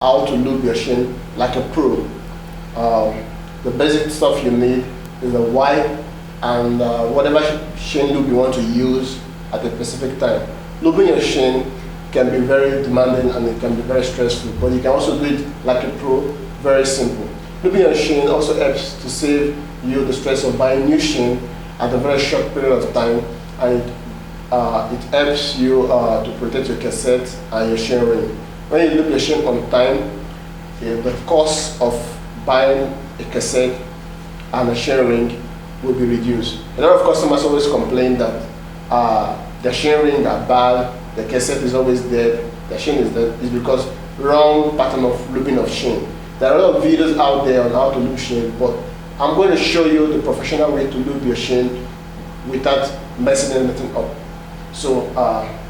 how to lube your chain like a pro. The basic stuff you need is a wipe and whatever chain lube you want to use at a specific time. Lubing your chain can be very demanding and it can be very stressful, but you can also do it like a pro, very simple. Lubing your chain also helps to save you the stress of buying new chain at a very short period of time, and it helps you to protect your cassette and your chain ring. When you lube your chain on time, the cost of buying a cassette and a chain ring will be reduced. A lot of customers always complain that the chain ring are bad, the cassette is always dead, the chain is dead. It's because wrong pattern of lubing of chain. There are a lot of videos out there on how to lube chain, but I'm going to show you the professional way to lube your chain without messing anything up. So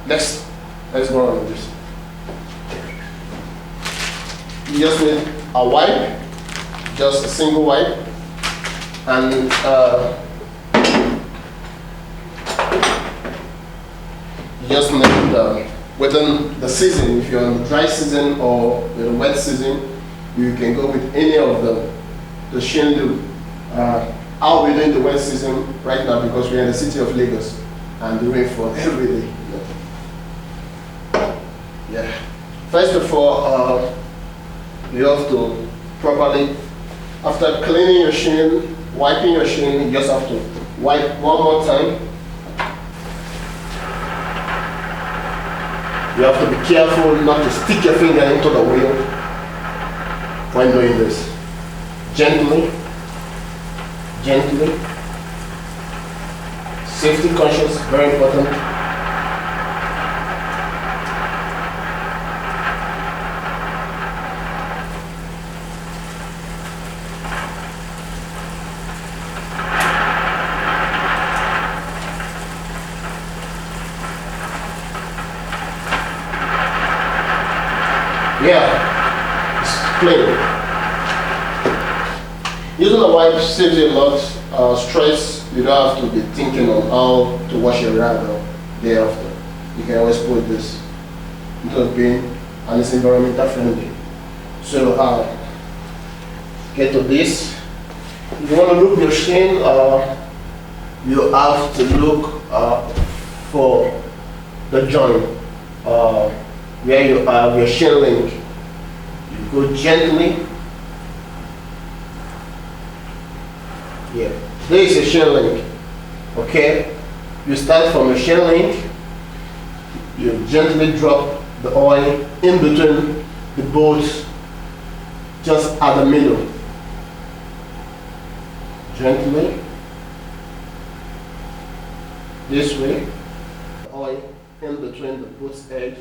let's go on with this. You just need a wipe, just a single wipe, and you just need within the season. If you're on the dry season or the wet season, you can go with any of them. The chain lube. I'll be doing the wet season right now because we're in the city of Lagos and the rainfall every day. Yeah. First of all, you have to properly, after cleaning your chain, wiping your chain, you just have to wipe one more time. You have to be careful not to stick your finger into the wheel when doing this. Gently. Safety conscious, very important. Yeah, it's clean. Using a wipe saves you a lot stress. You don't have to be thinking on how to wash your rag day after. You can always put this into the bin and it's environmental friendly. So get to this. If you want to lube your chain, you have to look for the joint where you have your chain link. You go gently. Yeah, this is a chain link. Okay, you start from a chain link. You gently drop the oil in between the bolts, just at the middle. Gently, this way. The oil in between the bolt's edge,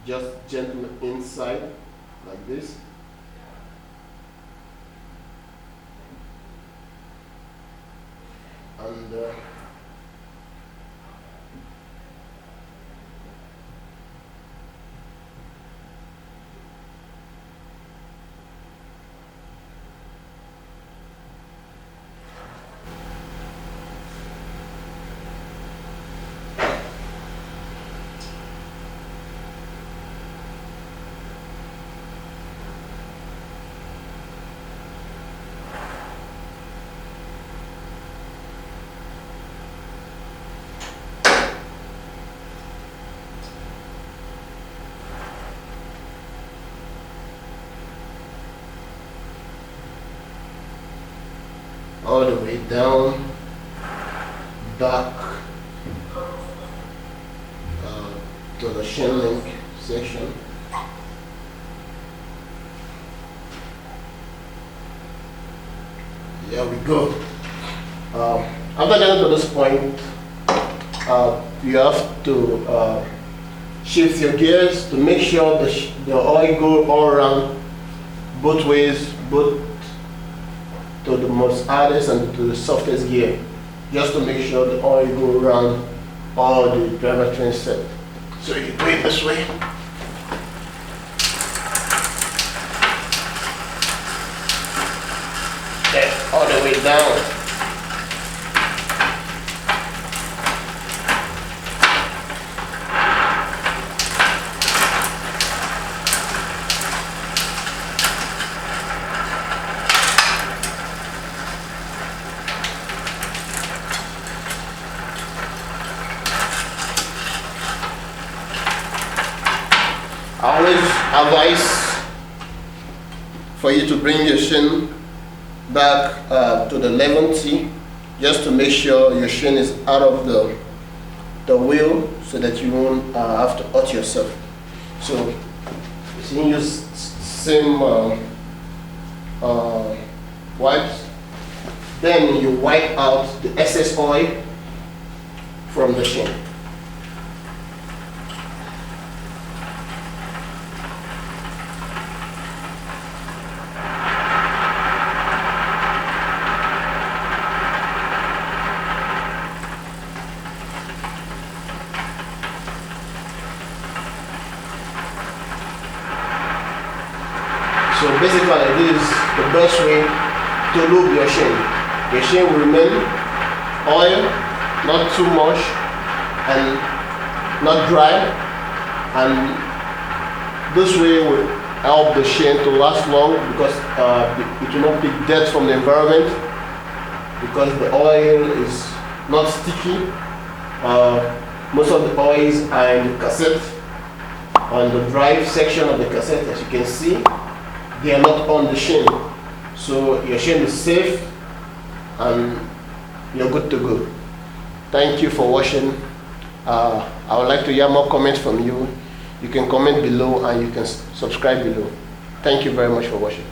just gently inside, like this. And all the way down, back to the chain link section. There we go. After getting to this point, you have to shift your gears to make sure the oil goes all around, both ways, both to the most hardest and to the softest gear, just to make sure the oil goes around all the driver train set. So you do it this way. There, all the way down. advise for you to bring your chain back to the 11T, just to make sure your chain is out of the wheel, so that you won't have to hurt yourself. So you use same wipes. Then you wipe out the excess oil from the chain. So basically, this is the best way to lube your chain. Your chain will remain oil, not too much, and not dry, and this way will help the chain to last long, because it will not pick dirt from the environment, because the oil is not sticky. Most of the oils are in the cassette, on the drive section of the cassette. As you can see, they are not on the chain, so your chain is safe and you're good to go. Thank you for watching. I would like to hear more comments from you. You can comment below and you can subscribe below. Thank you very much for watching.